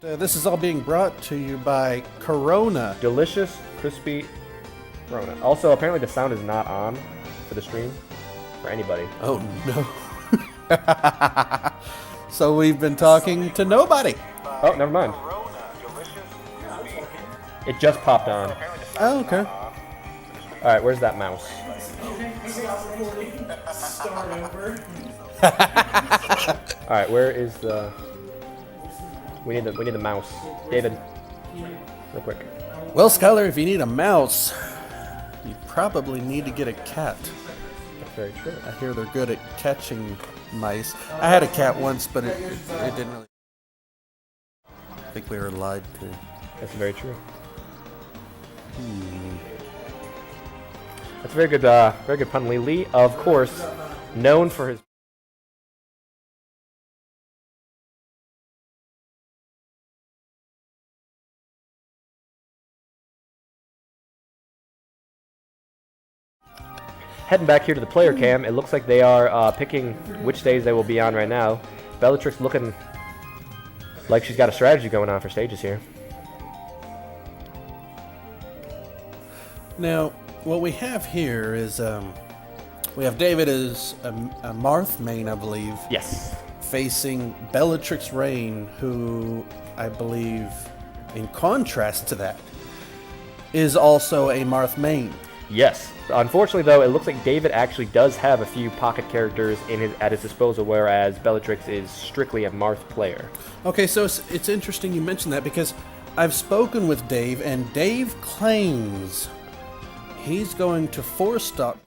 This is all being brought to you by Corona. Delicious, crispy Corona. Also, apparently the sound is not on for the stream for anybody. Oh no. So we've been talking to nobody. Oh, never mind. It just popped on. Oh, okay. Alright, where's that mouse? Alright, where is the... We need the mouse. David, real quick. Well, Skylar, if you need a mouse, you probably need to get a cat. That's very true. I hear they're good at catching mice. I had a cat once, but it didn't really... I think we were lied to. That's very true. That's a very good pun, Lee. Lee, of course, known for his... Heading back here to the player cam, it looks like they are picking which stage they will be on right now. Bellatrix looking like she's got a strategy going on for stages here. Now, what we have here is, we have David as a Marth main, I believe. Yes. Facing BellatrixRayne, who I believe, in contrast to that, is also a Marth main. Yes. Unfortunately, though, it looks like David actually does have a few pocket characters at his disposal, whereas Bellatrix is strictly a Marth player. Okay, so it's interesting you mentioned that because I've spoken with Dave, and Dave claims he's going to four-stock.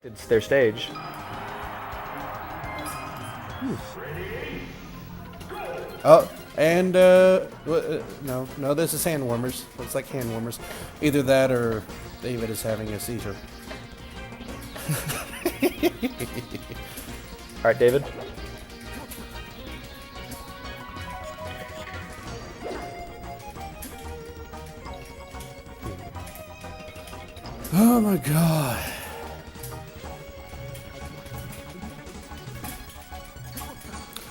It's their stage. Oh, and no, this is hand warmers. Looks like hand warmers. Either that or David is having a seizure. All right, David. Oh my god.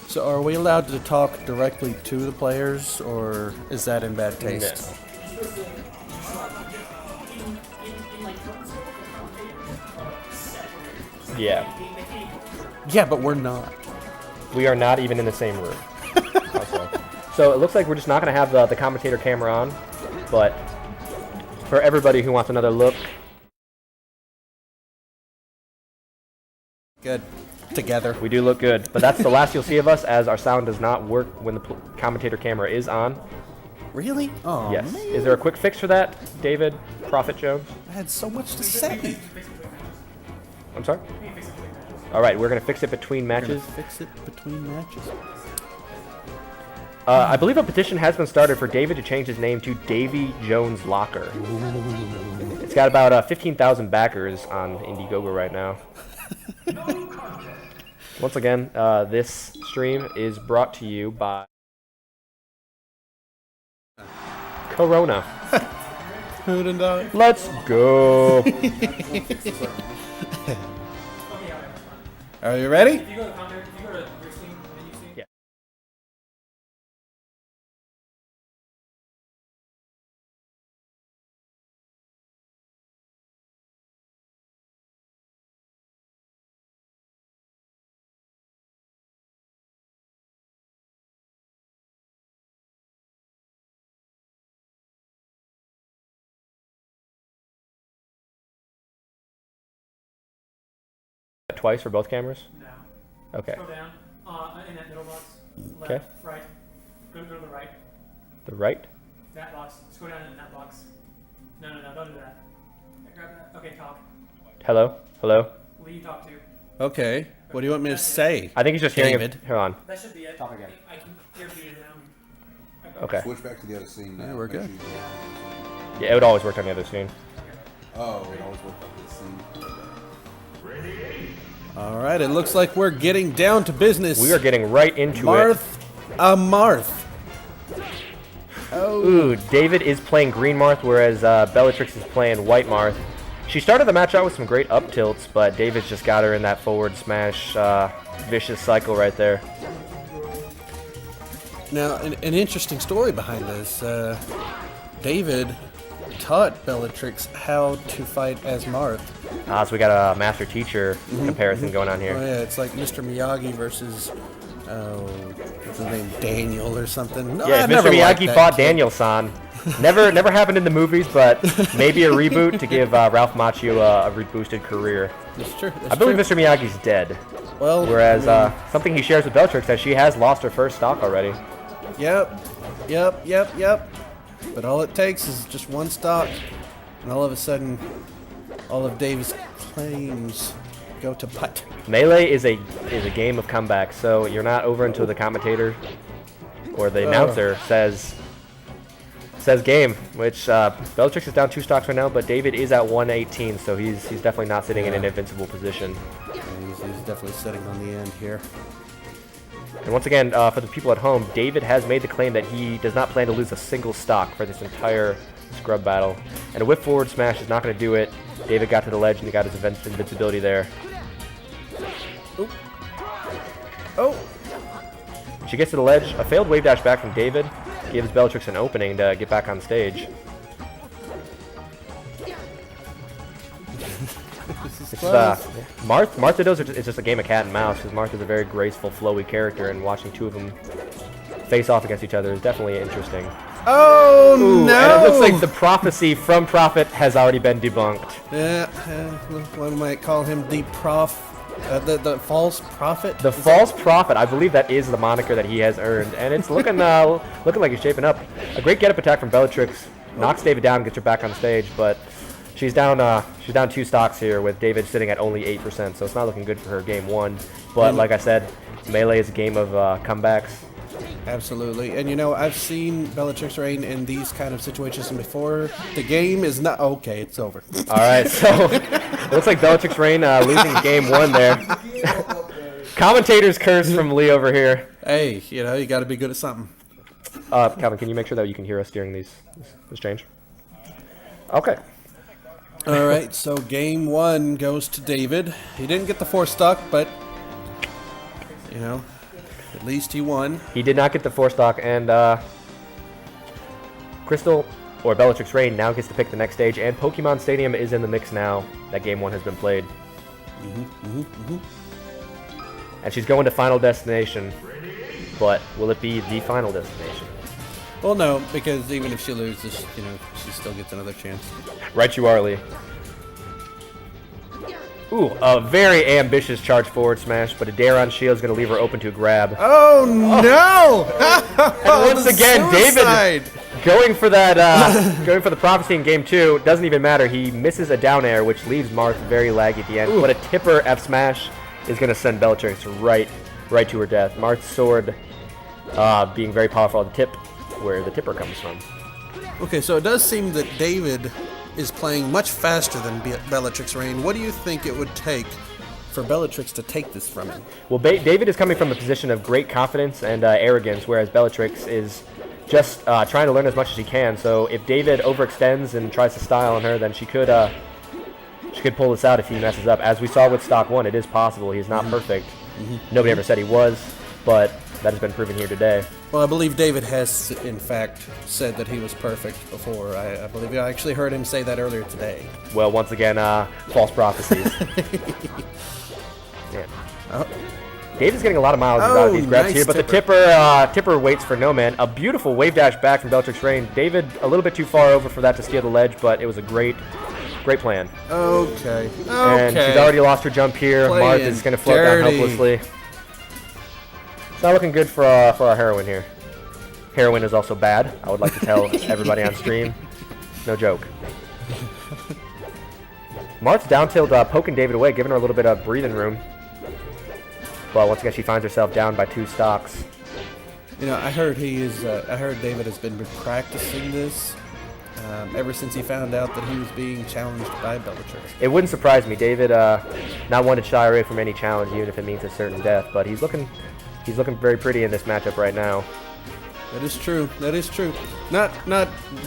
So are we allowed to talk directly to the players, or is that in bad taste? No. Yeah. Yeah, but we're not. We are not even in the same room. Also. So it looks like we're just not going to have the commentator camera on, but for everybody who wants another look. Good. Together. We do look good, but that's the last you'll see of us, as our sound does not work when the commentator camera is on. Really? Oh, yes. man. Is there a quick fix for that, David Prophet Jones? I had so much to say. I'm sorry? All right, we're going to fix it between matches. Fix it between matches. I believe a petition has been started for David to change his name to Davy Jones Locker. It's got about 15,000 backers on Indiegogo right now. Once again, this stream is brought to you by Corona. Let's go. Are you ready? Yeah. Twice for both cameras? No. Okay. Scroll down in that middle box. Left, Okay. right. Go to the right. The right? That box. Scroll down in that box. No, don't do that. Grab that. Okay, talk. Hello? Hello? Who do you talk to? Okay. What do you want me to say? I think he's just hearing David. it. Hold on. That should be it. Talk again. I can hear you now. Okay. Switch back to the other scene now. Yeah, we're Make good. sure you- Yeah, it would always work on the other screen. Oh, it always worked on this scene. All right, it looks like we're getting down to business. We are getting right into Marth, it. a Marth. Oh. Ooh, David is playing green Marth, whereas Bellatrix is playing white Marth. She started the match out with some great up tilts, but David's just got her in that forward smash vicious cycle right there. Now, an interesting story behind this. David taught Bellatrix how to fight as Marth. So we got a master-teacher comparison going on here. Oh, yeah, it's like Mr. Miyagi versus, what's his name, Daniel or something. No, Yeah, I if never Mr. liked Miyagi that fought kid. Daniel-san. Never happened in the movies, but maybe a reboot to give Ralph Macchio a reboosted career. That's true. I believe Mr. Miyagi's dead. Well, Whereas I mean, something he shares with Bellatrix that she has lost her first stock already. Yep. But all it takes is just one stock, and all of a sudden, all of David's claims go to putt. Melee is a game of comebacks, so you're not over until the commentator or the announcer says game, which Bellatrix is down 2 stocks right now, but David is at 118, so he's definitely not sitting in an invincible position. Yeah, he's definitely sitting on the end here. And once again, for the people at home, David has made the claim that he does not plan to lose a single stock for this entire scrub battle. And a whip forward smash is not going to do it. David got to the ledge and he got his invincibility there. Oh! She gets to the ledge. A failed wave dash back from David gives Bellatrix an opening to get back on stage. Martha knows it's just a game of cat and mouse because Martha's a very graceful, flowy character, and watching two of them face off against each other is definitely interesting. Oh, Ooh, no! And it looks like the prophecy from Prophet has already been debunked. Yeah, one might call him the the false prophet. The false prophet, I believe that is the moniker that he has earned, and it's looking looking like he's shaping up. A great get-up attack from Bellatrix knocks David down, gets her back on stage, but she's down 2 stocks here with David sitting at only 8%, so it's not looking good for her game 1. But like I said, Melee is a game of comebacks. Absolutely. And you know, I've seen BellatrixRayne in these kind of situations before. The game is not okay, it's over. All right, so it looks like BellatrixRayne losing game 1 there. Commentator's curse from Lee over here. Hey, you know, you got to be good at something. Calvin, can you make sure that you can hear us during this change? Okay. All right, so game 1 goes to David. He didn't get the 4 stock, but you know, at least he won. He did not get the 4 stock, and Crystal, or BellatrixRayne, now gets to pick the next stage, and Pokemon Stadium is in the mix now that game 1 has been played. And she's going to Final Destination, but will it be the Final Destination? Well, no, because even if she loses, you know, she still gets another chance. Right you are, Lee. Ooh, a very ambitious charge forward smash, but a dare on shield is going to leave her open to a grab. Oh, no! And once again, David going for that, going for the prophecy in game 2. Doesn't even matter. He misses a down air, which leaves Marth very laggy at the end. But a tipper F smash is going to send Bellatrix right to her death. Marth's sword being very powerful at the tip, where the tipper comes from. Okay, so it does seem that David is playing much faster than BellatrixRayne. What do you think it would take for Bellatrix to take this from him? Well, David is coming from a position of great confidence and arrogance, whereas Bellatrix is just trying to learn as much as she can. So if David overextends and tries to style on her, then she could pull this out if he messes up. As we saw with Stock 1, it is possible. He's not perfect. Nobody ever said he was, but that has been proven here today. Well, I believe David has, in fact, said that he was perfect before. I believe I actually heard him say that earlier today. Well, once again, false prophecies. Yeah. Oh. David's getting a lot of miles out of these grabs nice here, but tipper. the tipper waits for no man. A beautiful wave dash back from BellatrixRayne. David a little bit too far over for that to steal the ledge, but it was a great plan. Okay. And she's already lost her jump here. Marth is going to float down helplessly. It's not looking good for our heroine here. Heroine is also bad. I would like to tell everybody on stream. No joke. Marth's down tilt poking David away, giving her a little bit of breathing room. But once again, she finds herself down by 2 stocks. You know, I heard David has been practicing this ever since he found out that he was being challenged by Bellatrix. It wouldn't surprise me. David, not one to shy away from any challenge, even if it means a certain death. But he's looking very pretty in this matchup right now. That is true. That is true. Not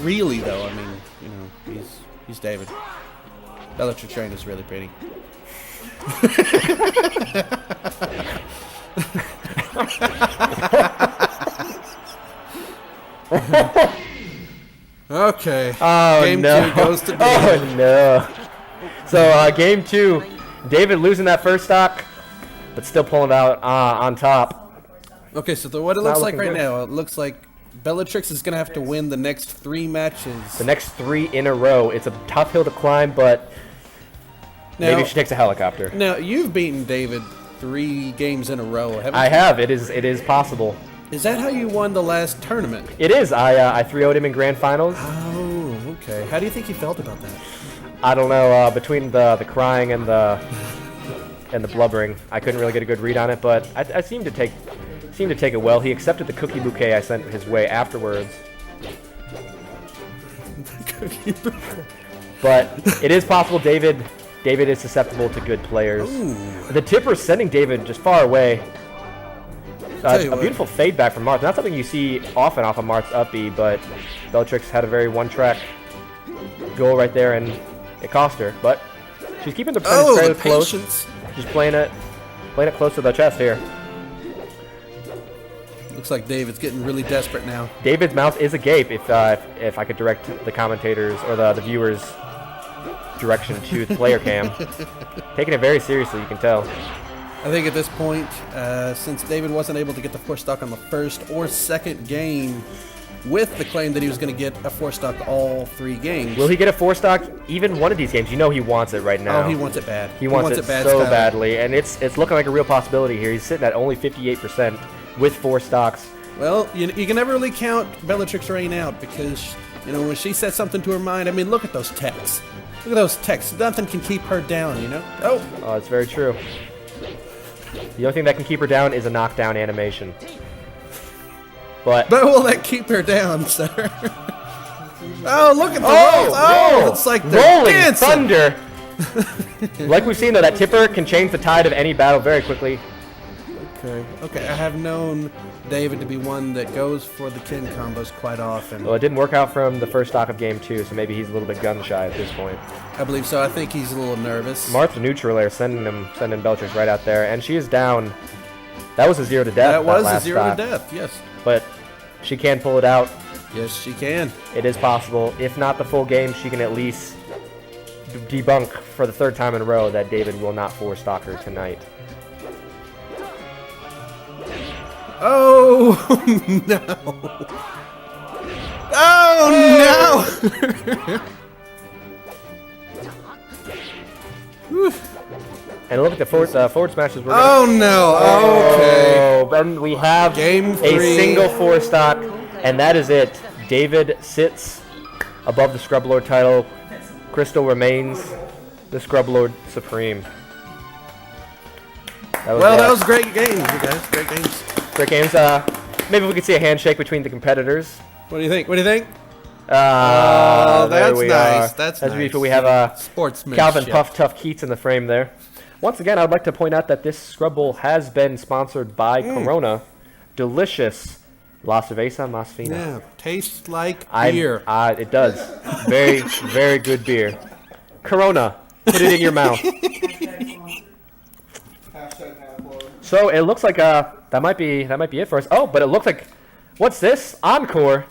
really though. I mean, you know, he's David. BellatrixRayne is really pretty. Okay. Oh, Game no. 2 goes to David. Oh, no. So, game 2, David losing that first stock, but still pulling out on top. Okay, so what it looks like looking right good. now, it looks like Bellatrix is going to have to win the next 3 matches. The next 3 in a row. It's a tough hill to climb, but maybe Now- she takes a helicopter. Now, you've beaten David 3 games in a row, haven't I you? have. It is possible. Is that how you won the last tournament? It is. I 3-0'd him in grand finals. Oh, okay. How do you think you felt about that? I don't know. Between the crying and the blubbering, I couldn't really get a good read on it. But I seemed to take it well. He accepted the cookie bouquet I sent his way afterwards. But it is possible David is susceptible to good players. Ooh. The tipper's sending David just far away. Tell you A what. beautiful fade back from Marth. Not something you see often off of Marth's up B, but Bellatrix had a very one-track goal right there, and it cost her. But she's keeping the percentage Oh, fairly the close. patience. Just playing it close to the chest here. Looks like David's getting really desperate now. David's mouth is agape. If I could direct the commentators or the viewers' direction to the player cam, taking it very seriously, you can tell. I think at this point, since David wasn't able to get the 4 stock on the first or second game, with the claim that he was going to get a 4 stock all 3 games. Will he get a 4 stock even one of these games? You know he wants it right now. Oh, he wants it bad. He wants it bad, so Skylar. badly, and it's looking like a real possibility here. He's sitting at only 58% with 4 stocks. Well, you can never really count BellatrixRayne out because, you know, when she says something to her mind, I mean, look at those texts. Look at those texts. Nothing can keep her down, you know? Oh, Oh, it's very true. The only thing that can keep her down is a knockdown animation. But will that keep her down, sir? Oh, look at the rolls. whoa! It's like they're rolling dancing. thunder. Like we've seen though, that tipper can change the tide of any battle very quickly. Okay, I have known David to be one that goes for the kin combos quite often. Well, it didn't work out from the first stock of game 2, so maybe he's a little bit gun shy at this point. I believe so. I think he's a little nervous. Martha neutral there, sending Bellatrix right out there, and she is down. That was a 0 to death. That was a last 0 stock. to death, yes. But she can pull it out. Yes, she can. It is possible. If not the full game, she can at least debunk for the 3rd time in a row that David will not 4-stock her tonight. Oh, no. Oh, no. And look at the forward smashes. We're Oh, no. Okay. Oh, then we have Game a 3. single 4-stock, and that is it. David sits above the Scrub Lord title. Crystal remains the Scrub Lord Supreme. That was great games, you guys. Great games. Great games. Maybe we could see a handshake between the competitors. What do you think? What do you think? There that's we nice. are. That's As nice. usual, we have Sportsmanship. Calvin Puff Tough Keats in the frame there. Once again, I'd like to point out that this Scrub Bowl has been sponsored by Corona. Delicious La Cerveza Más Fina. Yeah, tastes like I'm- beer. it does. Very, very good beer. Corona, put it in your mouth. So it looks like that might be it for us. Oh, but it looks like, what's this? Encore.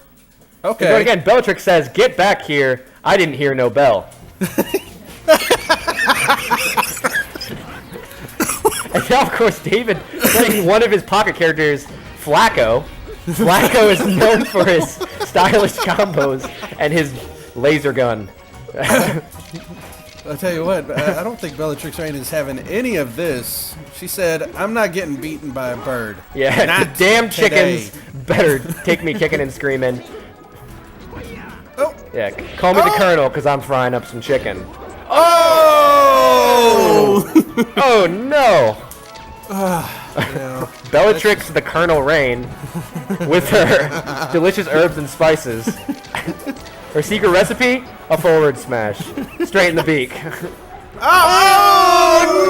Okay. But again, Bellatrix says, "Get back here! I didn't hear no bell." And now, of course, David playing one of his pocket characters, Flacco. Flacco is known for his stylish combos and his laser gun. I'll tell you what, I don't think BellatrixRayne is having any of this. She said, I'm not getting beaten by a bird. Yeah, Not the damn today." chickens better take me kicking and screaming. Oh! Yeah, call me the Colonel because I'm frying up some chicken. Oh! Oh no! Yeah. Bellatrix the Colonel Rain with her delicious herbs and spices. Her secret recipe? A forward smash. Straight in the beak. Oh,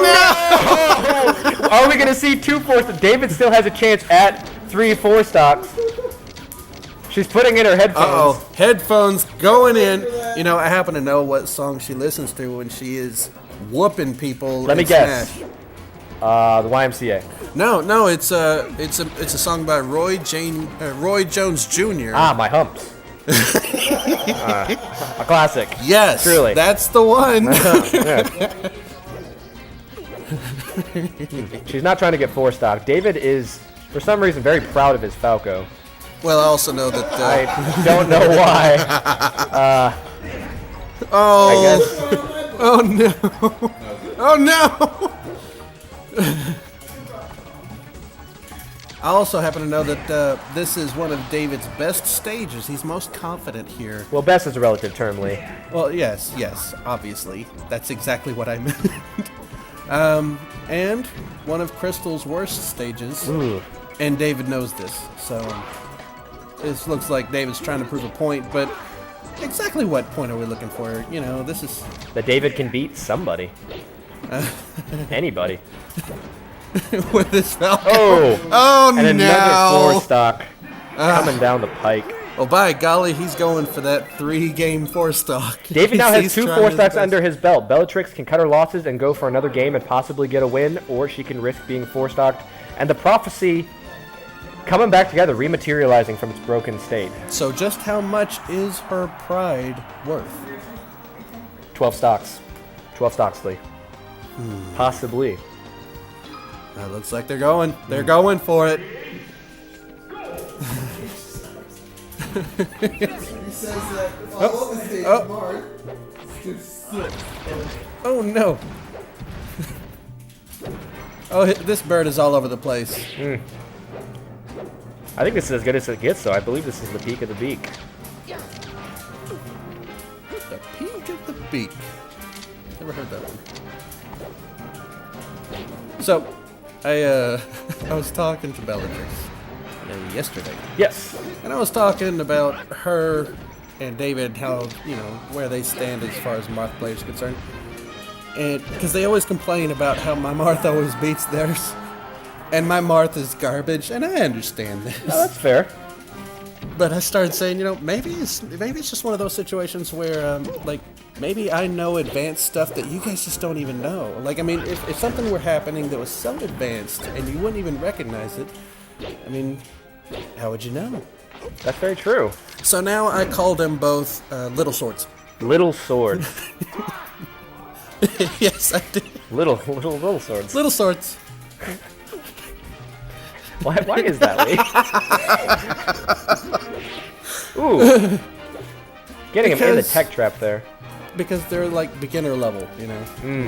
no! Are we going to see 2 4? David still has a chance at 3 4 stocks. She's putting in her headphones. Uh-oh. Headphones going in. You know, I happen to know what song she listens to when she is whooping people. Let me in guess. Smash. The YMCA. No, it's a song by Roy Jones Jr. Ah, My Humps. A classic. Yes, Truly. that's the one. She's not trying to get 4-stock. David is, for some reason, very proud of his Falco. Well, I also know that. I don't know why. Oh. I guess. Oh no! Oh no! I also happen to know that this is one of David's best stages. He's most confident here. Well, best is a relative term, Lee. Well, yes, obviously. That's exactly what I meant. And one of Crystal's worst stages. Ooh. And David knows this, so this looks like David's trying to prove a point, but exactly what point are we looking for? You know, this is... That David can beat somebody. Anybody. With this Falco. Oh no! And another 4-stock coming down the pike. Oh, by golly, he's going for that 3-game 4-stock. David now has He's 2 trying his 4-stocks best. under his belt. Bellatrix can cut her losses and go for another game and possibly get a win, or she can risk being 4-stocked. And the prophecy coming back together, rematerializing from its broken state. So just how much is her pride worth? 12 stocks. 12 stocks, Lee. Possibly. That looks like they're going. They're going for it. He says that if I love the stage, Mark, Oh no. Oh, this bird is all over the place. I think this is as good as it gets, though. I believe this is the peak of the beak. The peak of the beak. Never heard that one. So, I was talking to Bellatrix yesterday. Yes. And I was talking about her and David, how, you know, where they stand as far as Marth players are concerned. And because they always complain about how my Marth always beats theirs. And my Marth is garbage, and I understand this. Oh, that's fair. But I started saying, you know, maybe it's just one of those situations where, like, maybe I know advanced stuff that you guys just don't even know. Like, I mean, if something were happening that was so advanced and you wouldn't even recognize it, I mean, how would you know? That's very true. So now I call them both Little Swords. Little swords. Yes, I did. Little swords. Little Swords. Why is that, Lee? Ooh. Getting him in the Because- tech trap there. Because they're like beginner level, you know.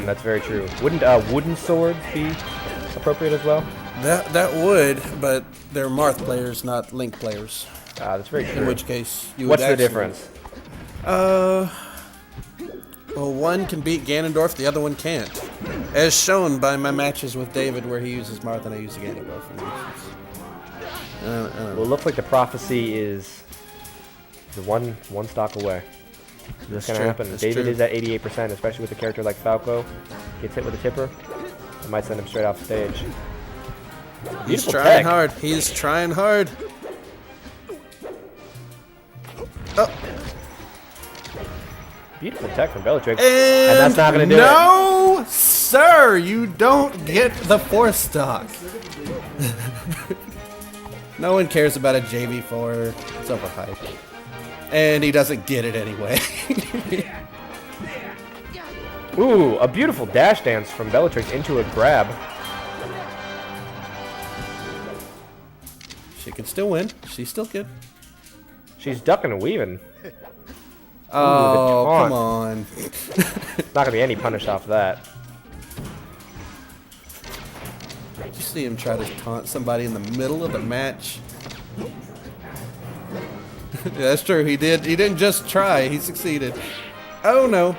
That's very true. Wouldn't wooden swords be appropriate as well? That would, but they're Marth players, not Link players. That's very true. In which case, you What's would the actually... difference? Well, one can beat Ganondorf, the other one can't. As shown by my matches with David where he uses Marth and I use the Ganondorf. Well, it looks like the prophecy is the one stock away. Is this going to true. happen? That's David true. is at 88%, especially with a character like Falco. Gets hit with a tipper. It might send him straight off stage. He's Beautiful trying tech. hard. He's trying hard. Oh. Beautiful tech from Bellatrix. And that's not going to do it. No, sir, you don't get the 4-stock. No one cares about a JV4. It's overhyped. And he doesn't get it anyway. Ooh, a beautiful dash dance from Bellatrix into a grab. She can still win. She's still good. She's ducking and weaving. Oh, taunt. come on. Not going to be any punish off that. Did you see him try to taunt somebody in the middle of the match? Yeah, that's true. He did. He didn't just try. He succeeded. Oh, no.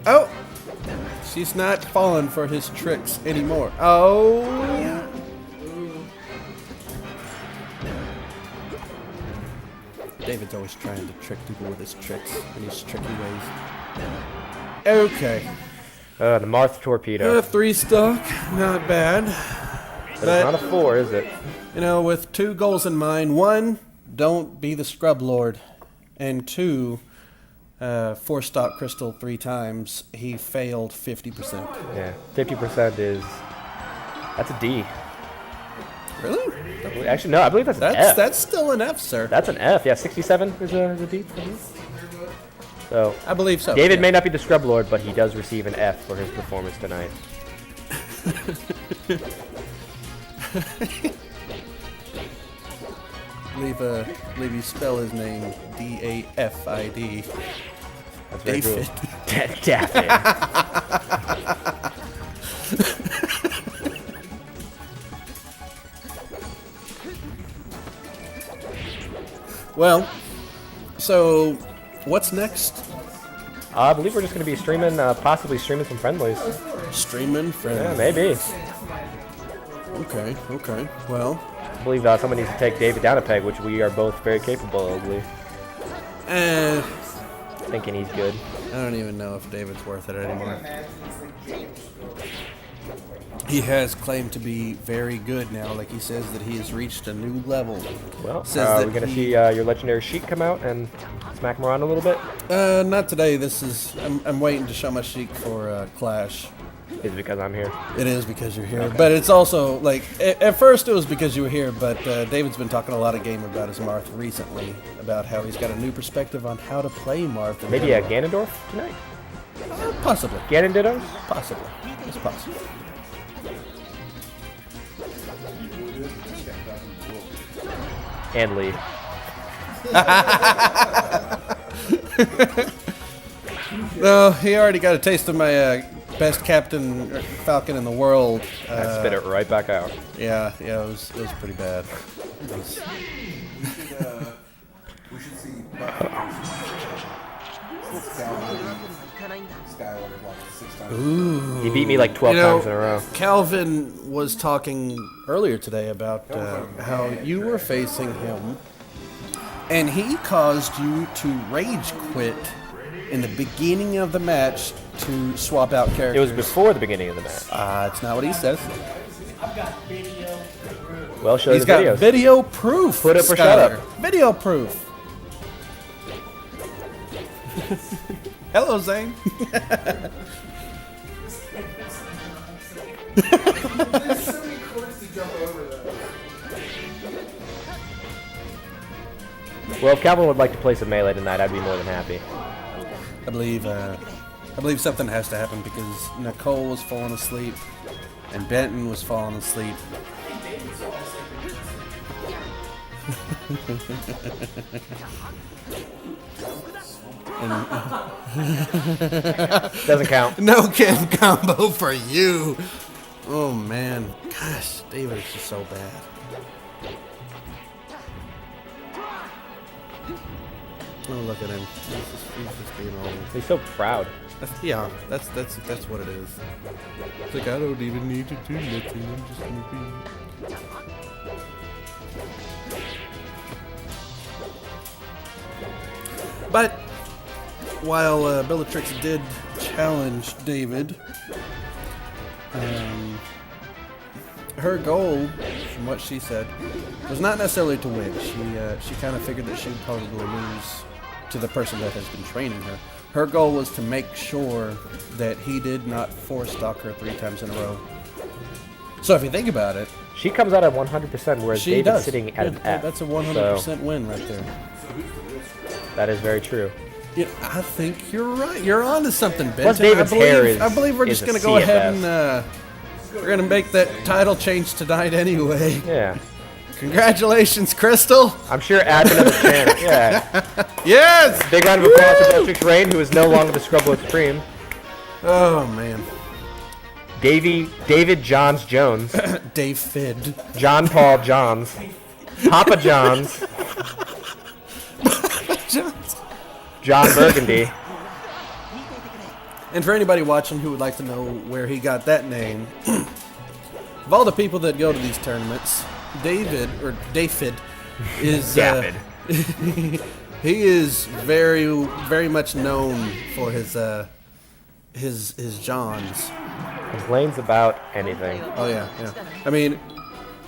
Oh. She's not falling for his tricks anymore. Oh. David's always trying to trick people with his tricks and his tricky ways. Okay. The Marth torpedo. 3-stock. Not bad. But it's not a 4, is it? You know, with 2 goals in mind. One, don't be the scrub lord. And 2, 4-stock crystal 3 times. He failed 50%. Yeah, 50% is... That's a D. Really? Actually, no, I believe that's an F. That's still an F, sir. That's an F. Yeah, 67 is a D. So I believe so. David yeah. may not be the scrub lord, but he does receive an F for his performance tonight. believe you spell his name D-A-F-I-D. That's very David. cool. David. Well, so what's next? I believe we're just going to be streaming, possibly streaming some friendlies. Streaming friends. Yeah, maybe. Okay. Well, I believe someone needs to take David down a peg, which we are both very capable of, I believe. Thinking he's good. I don't even know if David's worth it anymore. He has claimed to be very good now. Like he says that he has reached a new level. Well, Says we're going to see your legendary Sheik come out and smack him around a little bit. Not today. I'm waiting to show my Sheik for Clash. Is it because I'm here? It is because you're here, okay. But it's also like at first it was because you were here. But David's been talking a lot of game about his Marth recently, about how he's got a new perspective on how to play Marth. Maybe a Ganondorf tonight? Possibly. Ganondittos? Possibly. It's possible. And leave. No, he already got a taste of my best Captain Falcon in the world. I spit it right back out. Yeah, it was pretty bad. We should see Skylar like 6 times. Ooh. He beat me like 12 times in a row. Calvin was talking earlier today about how you were facing him, and he caused you to rage quit in the beginning of the match to swap out characters. It was before the beginning of the match. It's not what he says. I've got video. Well, show He's the got videos. video proof. Put up or shut Skylar. up. Video proof. Hello, Zane. There's so many courts to jump over though. Well, if Calvin would like to play some Melee tonight, I'd be more than happy. I believe something has to happen because Nicole was falling asleep and Benton was falling asleep. Doesn't count. No Ken combo for you. Oh man, gosh, David is just so bad. Oh, look at him. He's just being all. He's so proud. That's what it is. It's like I don't even need to do nothing. I'm just gonna be. But while Bellatrix did challenge David, her goal, from what she said, was not necessarily to win. She kind of figured that she would probably lose to the person that has been training her. Her goal was to make sure that he did not stalk her 3 times in a row. So if you think about it, She comes out at 100%, whereas she David's does. sitting at an F. That's a 100% win right there. That is very true. Yeah, I think you're right. You're on to something, Benton. Plus David's hair is- I believe we're is just a going to go ahead CFS. and we're going to make that title change tonight anyway. Yeah. Congratulations, Crystal. I'm sure admin of the channel. Yeah. Yes. Big round of applause for BellatrixRayne, who is no longer the Scrubwood Supreme. Oh man. David Johns Jones. Dave Fid. John Paul Johns. Papa Johns. John Burgundy. And for anybody watching who would like to know where he got that name, of all the people that go to these tournaments, David is David. he is very, very much known for his Johns. Complains about anything. Oh yeah, yeah. I mean,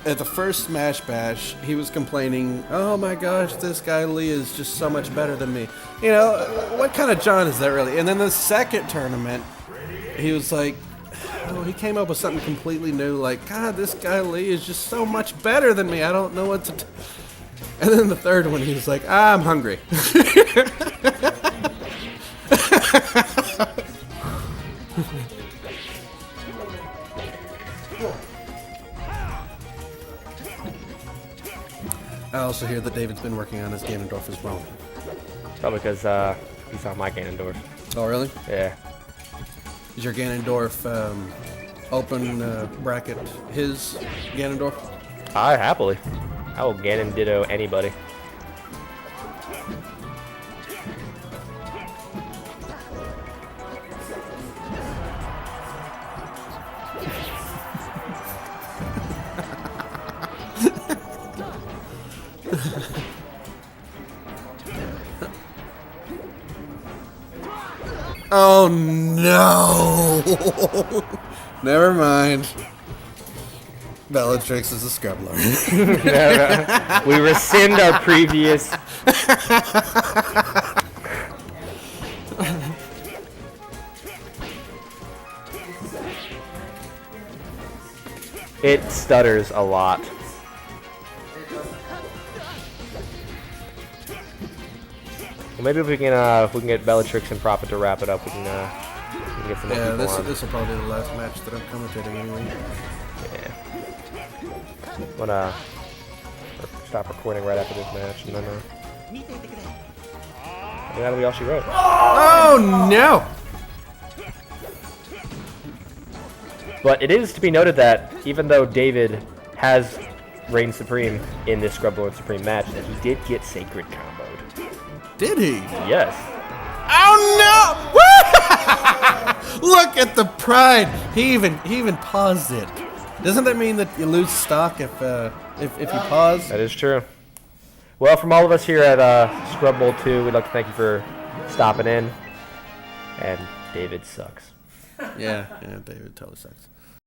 at the first Smash Bash, he was complaining, "Oh my gosh, this guy Lee is just so much better than me." You know, what kind of John is that really? And then the second tournament, he was like, oh, he came up with something completely new, like, God, this guy Lee is just so much better than me. I don't know what to do. And then the third one, he was like, I'm hungry. I also hear that David's been working on his Ganondorf as well. Probably because he's on my Ganondorf. Oh, really? Yeah. Is your Ganondorf open bracket his Ganondorf? I happily. I will Ganon ditto anybody. Oh no! Never mind. Bellatrix is a scrubbler. No. We rescind our previous. It stutters a lot. Well, maybe if we can get Bellatrix and Prophet to wrap it up, we can get some more Yeah, people on. this will probably be the last match that I'm commentating anyway. Yeah. Wanna stop recording right after this match, and then that'll be all she wrote. Oh no! But it is to be noted that even though David has reigned supreme in this Scrubble and Supreme match, that he did get Sacred comboed. Did he? Yes. Oh no! Look at the pride. He even paused it. Doesn't that mean that you lose stock if you pause? That is true. Well, from all of us here at Scrub Bowl 2, we'd like to thank you for stopping in. And David sucks. Yeah, David totally sucks.